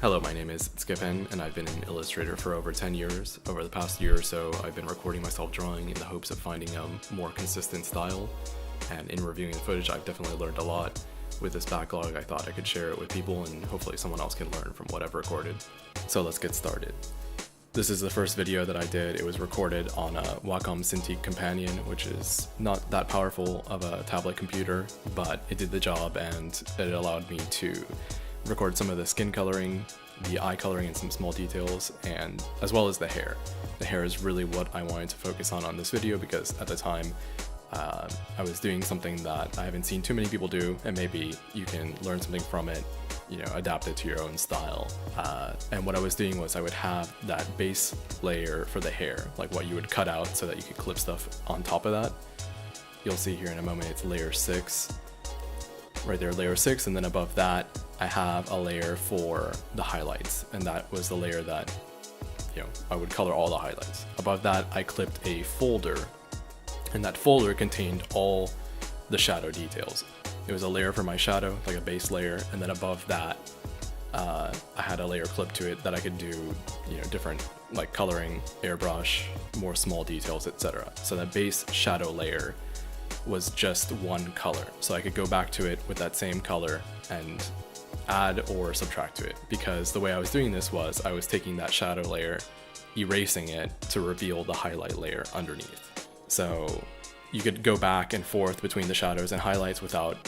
Hello, my name is Tsukepen, and I've been an illustrator for over 10 years. Over the past year or so, I've been recording myself drawing in the hopes of finding a more consistent style, and in reviewing the footage, I've definitely learned a lot. With this backlog, I thought I could share it with people, and hopefully someone else can learn from what I've recorded. So let's get started. This is the first video that I did. It was recorded on a Wacom Cintiq Companion, which is not that powerful of a tablet computer, but it did the job and it allowed me to record some of the skin coloring, the eye coloring, and some small details, and as well as the hair. The hair is really what I wanted to focus on this video because at the time I was doing something that I haven't seen too many people do, and maybe you can learn something from it, adapt it to your own style. And what I was doing was I would have that base layer for the hair, like what you would cut out so that you could clip stuff on top of that. You'll see here in a moment it's layer 6. Right there, layer 6, and then above that I have a layer for the highlights, and that was the layer that I would color all the highlights. Above that I clipped a folder, and that folder contained all the shadow details. It was a layer for my shadow, like a base layer, and then above that I had a layer clipped to it that I could do different like coloring, airbrush, more small details, etc. So that base shadow layer was just one color, so I could go back to it with that same color and add or subtract to it, because the way I was doing this was I was taking that shadow layer, erasing it to reveal the highlight layer underneath. So you could go back and forth between the shadows and highlights without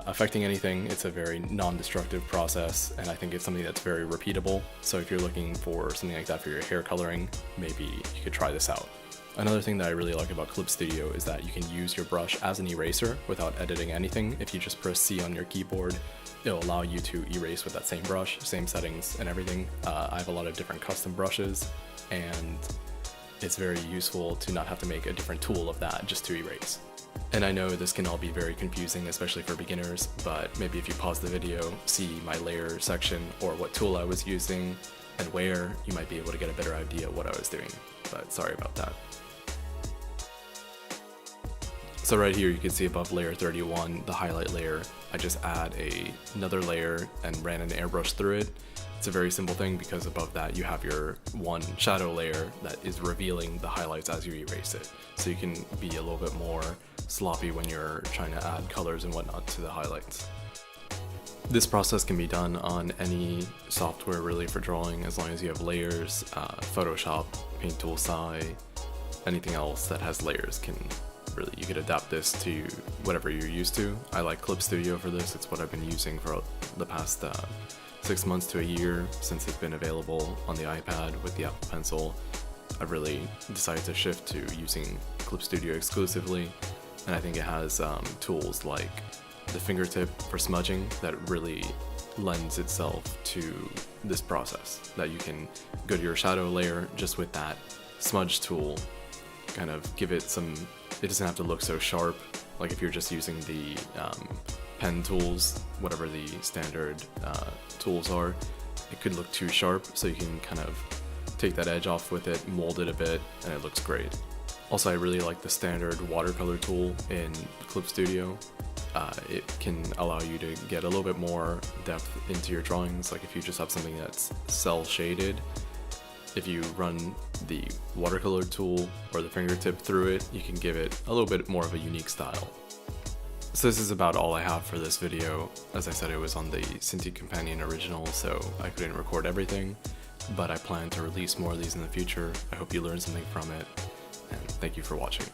affecting anything. It's a very non-destructive process, and I think it's something that's very repeatable. So if you're looking for something like that for your hair coloring, maybe you could try this out. Another thing that I really like about Clip Studio is that you can use your brush as an eraser without editing anything. If you just press C on your keyboard, it'll allow you to erase with that same brush, same settings and everything. I have a lot of different custom brushes, and it's very useful to not have to make a different tool of that just to erase. And I know this can all be very confusing, especially for beginners, but maybe if you pause the video, see my layer section or what tool I was using and where, you might be able to get a better idea of what I was doing, but sorry about that. So right here you can see above layer 31, the highlight layer, I just add another layer and ran an airbrush through it. It's a very simple thing because above that you have your one shadow layer that is revealing the highlights as you erase it. So you can be a little bit more sloppy when you're trying to add colors and whatnot to the highlights. This process can be done on any software really for drawing, as long as you have layers, Photoshop, Paint Tool Sai, anything else that has layers you could adapt this to whatever you're used to. I like Clip Studio for this. It's what I've been using for the past 6 months to a year since it's been available on the iPad with the Apple Pencil. I've really decided to shift to using Clip Studio exclusively, and I think it has tools like the fingertip for smudging that really lends itself to this process, that you can go to your shadow layer just with that smudge tool, kind of give it some, it doesn't have to look so sharp. Like if you're just using the pen tools, whatever the standard tools are, it could look too sharp, so you can kind of take that edge off with it, mold it a bit, and it looks great. Also, I really like the standard watercolor tool in Clip Studio. It can allow you to get a little bit more depth into your drawings. Like if you just have something that's cell shaded, if you run the watercolor tool or the fingertip through it, you can give it a little bit more of a unique style. So this is about all I have for this video. As I said, it was on the Cintiq Companion original, so I couldn't record everything, but I plan to release more of these in the future. I hope you learned something from it, and thank you for watching.